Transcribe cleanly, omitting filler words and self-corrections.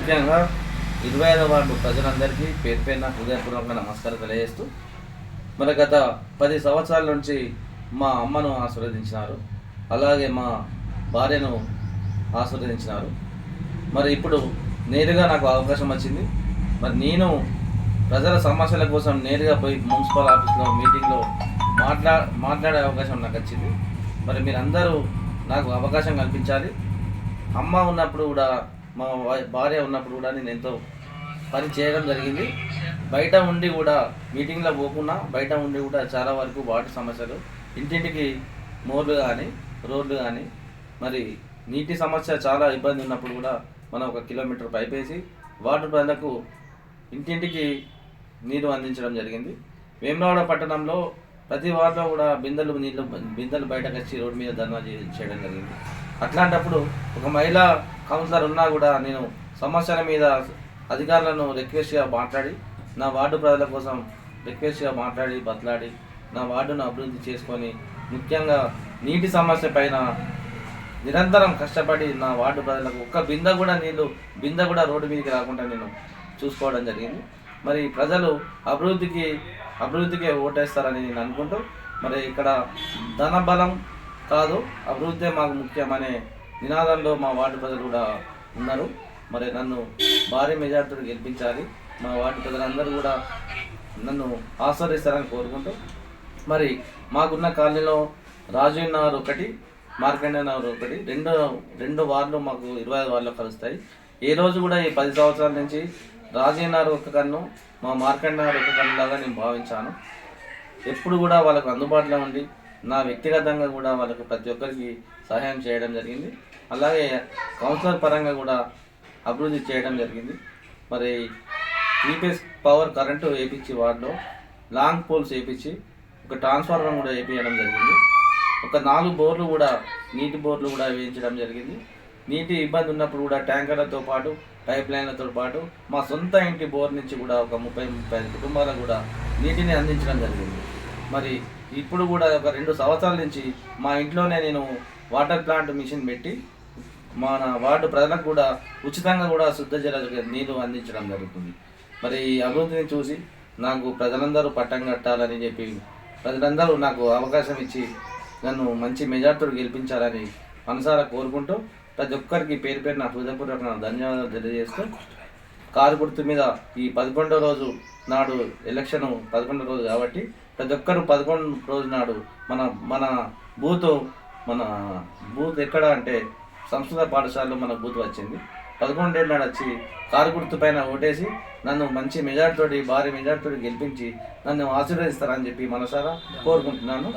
ముఖ్యంగా 25వ వార్డు ప్రజలందరికీ పేరు పేరున హృదయపూర్వకంగా నమస్కారం తెలియజేస్తూ, మరి గత 10 సంవత్సరాల నుంచి మా అమ్మను ఆశీర్వదించినారు, అలాగే మా భార్యను ఆశీర్వదించినారు. మరి ఇప్పుడు నేరుగా నాకు అవకాశం వచ్చింది. మరి నేను ప్రజల సమస్యల కోసం నేరుగా పోయి మున్సిపల్ ఆఫీస్లో మీటింగ్లో మాట్లాడే అవకాశం నాకు వచ్చింది. మరి మీరందరూ నాకు అవకాశం కల్పించాలి. అమ్మ ఉన్నప్పుడు కూడా, మా భార్య ఉన్నప్పుడు కూడా నేను ఎంతో పని చేయడం జరిగింది. బయట ఉండి కూడా, మీటింగ్లో పోకుండా బయట ఉండి కూడా చాలా వరకు వాటి సమస్యలు, ఇంటింటికి మోర్లు కానీ రోడ్లు కానీ, మరి నీటి సమస్య చాలా ఇబ్బంది ఉన్నప్పుడు కూడా మనం 1 కిలోమీటర్ పైప్ వేసి వాటర్ ప్రజలకు ఇంటింటికి నీరు అందించడం జరిగింది. వేములవాడ పట్టణంలో ప్రతి వార్డులో కూడా బిందెలు బయటకు వచ్చి రోడ్డు మీద ధర్నా చేయడం జరిగింది. అట్లాంటప్పుడు ఒక మహిళా కౌన్సిలర్ ఉన్నా కూడా నేను సమస్యల మీద అధికారులను రిక్వెస్ట్గా మాట్లాడి, నా వార్డు ప్రజల కోసం రిక్వెస్ట్గా మాట్లాడి బతలాడి నా వార్డును అభివృద్ధి చేసుకొని, ముఖ్యంగా నీటి సమస్య పైన నిరంతరం కష్టపడి నా వార్డు ప్రజలకు ఒక్క బిందె కూడా రోడ్డు మీదకి రాకుండా నేను చూసుకోవడం జరిగింది. మరి ప్రజలు అభివృద్ధికే ఓటేస్తారని నేను అనుకుంటూ, మరి ఇక్కడ ధన బలం కాదు, అభివృద్ధి మాకు ముఖ్యమనే నినాదంలో మా వార్డు ప్రజలు కూడా ఉన్నారు. మరి నన్ను భారీ మెజార్టీతో గెలిపించాలి, మా వార్డు ప్రజలందరూ కూడా నన్ను ఆస్వాదిస్తారని కోరుకుంటూ, మరి మాకున్న కాలనీలో రాజీవ్ నగర్ ఒకటి, మార్కండే నగర్ ఒకటి, రెండు వార్డులు మాకు 25 వార్డులో కలుస్తాయి. ఏ రోజు కూడా ఈ 10 సంవత్సరాల నుంచి రాజీవ్ నగర్ ఒక కన్ను, మా మార్కండే నగర్ ఒక కన్ను లాగా నేను భావించాను. ఎప్పుడు కూడా వాళ్ళకు అందుబాటులో ఉండి, నా వ్యక్తిగతంగా కూడా వాళ్ళకు ప్రతి ఒక్కరికి సహాయం చేయడం జరిగింది. అలాగే కౌన్సిలర్ పరంగా కూడా అభివృద్ధి చేయడం జరిగింది. మరి 3 ఫేజ్ పవర్ కరెంటు వేయించి వార్డులో లాంగ్ పోల్స్ వేయించి ఒక ట్రాన్స్ఫార్మర్ కూడా వేయించడం జరిగింది. ఒక 4 బోర్లు కూడా, నీటి బోర్లు కూడా వేయించడం జరిగింది. నీటి ఇబ్బంది ఉన్నప్పుడు కూడా ట్యాంకర్లతో పాటు, పైప్ లైన్లతో పాటు మా సొంత ఇంటి బోర్ నుంచి కూడా ఒక 30-35 కుటుంబాలకు కూడా నీటిని అందించడం జరిగింది. మరి ఇప్పుడు కూడా ఒక 2 సంవత్సరాల నుంచి మా ఇంట్లోనే నేను వాటర్ ప్లాంట్ మిషన్ పెట్టి మన వార్డు ప్రజలకు కూడా ఉచితంగా కూడా శుద్ధ జల నీరు అందించడం జరుగుతుంది. మరి ఈ అభివృద్ధిని చూసి నాకు ప్రజలందరూ పట్టం కట్టాలని చెప్పి, ప్రజలందరూ నాకు అవకాశం ఇచ్చి నన్ను మంచి మెజార్టీతో గెలిపించాలని మనసారా కోరుకుంటూ, ప్రతి ఒక్కరికి పేరు పేరు నా హృదయపూర్వక ధన్యవాదాలు తెలియజేస్తూ, కారు గుర్తు మీద ఈ 11వ రోజు నాడు ఎలక్షన్ 11వ రోజు కాబట్టి ప్రతి ఒక్కరు 11 రోజు నాడు మన బూత్ ఎక్కడ అంటే సంస్కృత పాఠశాలలో మన బూత్ వచ్చింది. 11 నాడు వచ్చి కారు గుర్తు పైన ఓటేసి నన్ను మంచి మెజార్టీతోటి, భారీ మెజార్టీతోటి గెలిపించి నన్ను ఆశీర్వదిస్తారని చెప్పి మనసారా కోరుకుంటున్నాను.